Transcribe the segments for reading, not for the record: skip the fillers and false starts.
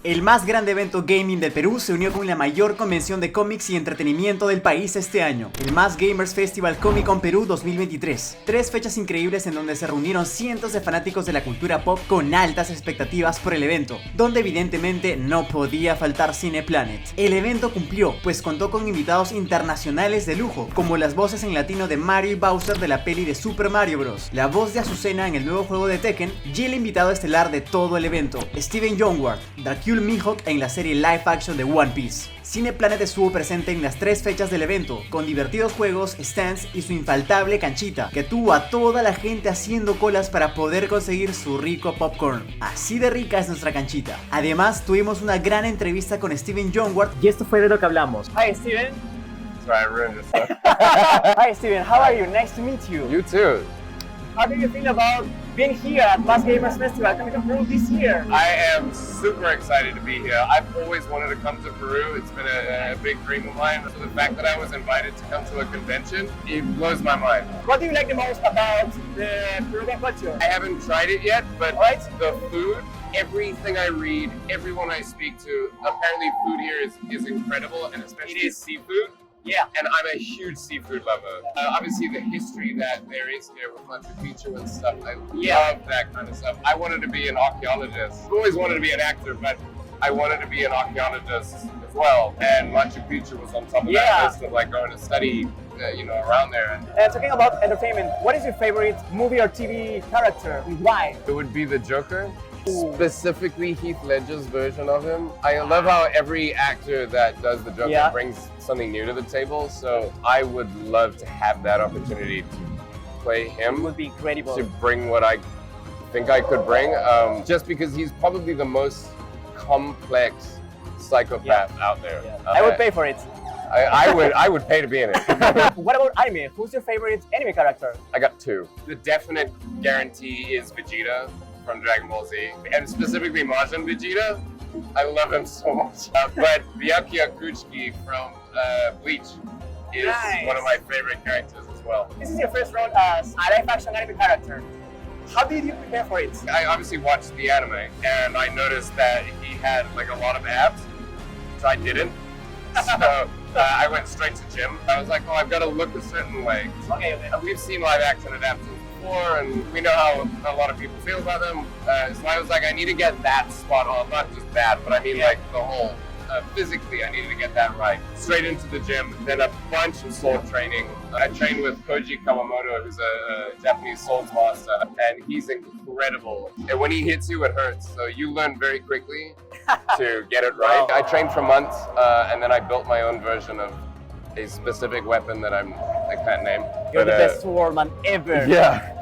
El más grande evento gaming del Perú se unió con la mayor convención de cómics y entretenimiento del país este año, el MasGamers ComicCon Perú 2023. 3 fechas increíbles en donde se reunieron cientos de fanáticos de la cultura pop con altas expectativas por el evento, donde evidentemente no podía faltar Cineplanet. El evento cumplió, pues contó con invitados internacionales de lujo, como las voces en latino de Mario y Bowser de la peli de Super Mario Bros., la voz de Azucena en el nuevo juego de Tekken, y el invitado estelar de todo el evento, Steven Yeunward, Dracule Mihawk en la serie live action de One Piece. Cineplanet estuvo presente en las 3 fechas del evento, con divertidos juegos, stands y su infaltable canchita, que tuvo a toda la gente haciendo colas para poder conseguir su rico popcorn. Así de rica es nuestra canchita. Además, tuvimos una gran entrevista con Steven Yeunward y esto fue de lo que hablamos. Hi Steven. Sorry, I ruined this stuff. Hi Steven, how are you? Nice to meet you. You too. How do you feel about being here at MasGamers Festival coming to Peru this year? I am super excited to be here. I've always wanted to come to Peru. It's been a big dream of mine. So the fact that I was invited to come to a convention, it blows my mind. What do you like the most about the Peruvian culture? I haven't tried it yet, but the food, everything I read, everyone I speak to, apparently food here is incredible, and especially seafood. Yeah. And I'm a huge seafood lover. Obviously the history that there is here with Machu Picchu and stuff, I love that kind of stuff. I wanted to be an archaeologist. I've always wanted to be an actor, but I wanted to be an archaeologist as well. And Machu Picchu was on top of that list of like going to study, around there. And talking about entertainment, what is your favorite movie or TV character and why? It would be the Joker. Specifically Heath Ledger's version of him. I love how every actor that does the Joker brings something new to the table, so I would love to have that opportunity to play him. It would be incredible. To bring what I think I could bring, just because he's probably the most complex psychopath out there. Yeah. I would pay for it. I would pay to be in it. What about anime? Who's your favorite anime character? I got 2. The definite guarantee is Vegeta from Dragon Ball Z, and specifically Majin Vegeta. I love him so much. But Byakuya Kuchiki from Bleach is one of my favorite characters as well. This is your first role as a live-action anime character. How did you prepare for it? I obviously watched the anime, and I noticed that he had like a lot of abs, which I didn't. So I went straight to gym. I was like, oh, I've got to look a certain way. Okay. We've seen live-action adaptations before, and we know how a lot of people feel about them. So I was like, I need to get that spot on, not just that, but I mean like the whole. Physically, I needed to get that right. Straight into the gym, then a bunch of sword training. I trained with Koji Kawamoto, who's a Japanese swords master, and he's incredible. And when he hits you, it hurts. So you learn very quickly to get it right. I trained for months, and then I built my own version of a specific weapon that I can't name. You're the best swordman ever. Yeah.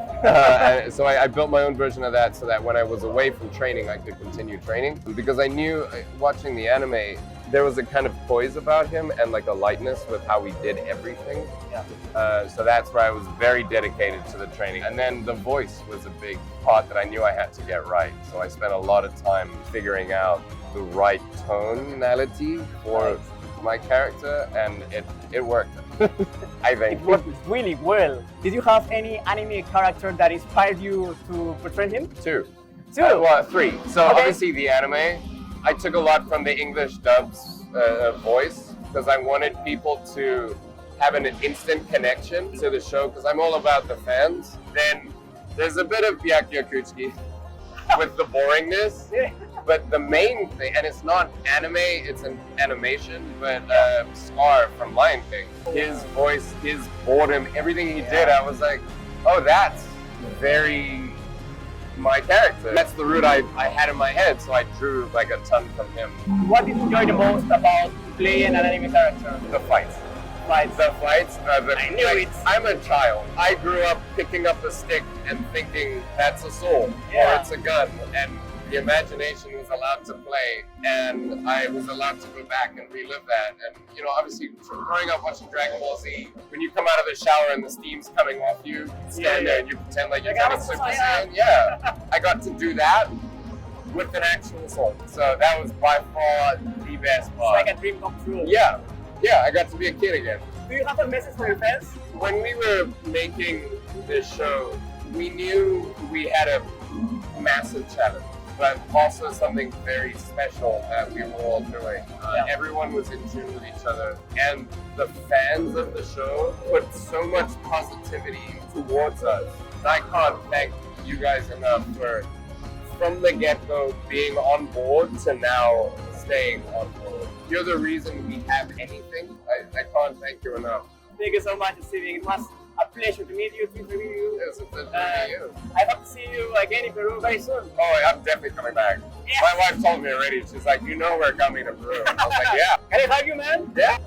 So I built my own version of that so that when I was away from training, I could continue training. Because I knew, watching the anime, there was a kind of poise about him and like a lightness with how he did everything. Yeah. So that's where I was very dedicated to the training. And then the voice was a big part that I knew I had to get right. So I spent a lot of time figuring out the right tonality for my character, and it worked. I think. It worked really well. Did you have any anime character that inspired you to portray him? 2. 2? Well, 3. So obviously the anime, I took a lot from the English dub's voice, because I wanted people to have an instant connection to the show, because I'm all about the fans. Then there's a bit of Byakuya Kuchiki with the boringness. But the main thing, and it's not anime, it's an animation, but Scar from Lion King, his voice, his boredom, everything he did, I was like, oh, that's very my character. That's the route I had in my head, so I drew like a ton from him. What did you enjoy the most about playing an anime character? The fights. The fights. I knew it. I'm a child. I grew up picking up a stick and thinking that's a sword or it's a gun, and the imagination was allowed to play, and I was allowed to go back and relive that. And obviously, growing up watching Dragon Ball Z, when you come out of the shower and the steam's coming off you, stand there and you pretend like you're turning Super Saiyan. Yeah, I got to do that with an actual sword. So that was by far the best part. It's like a dream come true. Yeah, I got to be a kid again. Do you have a message for your fans? When we were making this show, we knew we had a massive challenge. but also something very special that we were all doing. Everyone was in tune with each other, and the fans of the show put so much positivity towards us. I can't thank you guys enough for, from the get-go, being on board to now staying on board. You're the reason we have anything. I can't thank you enough. Thank you so much, Steven. It was a pleasure to meet you, to interview you. It was a pleasure to meet you. I hope to see you again in Peru very soon. Oh, I'm definitely coming back. Yes. My wife told me already. She's like, you know we're coming to Peru. I was like, yeah. Can I hug you, man? Yeah.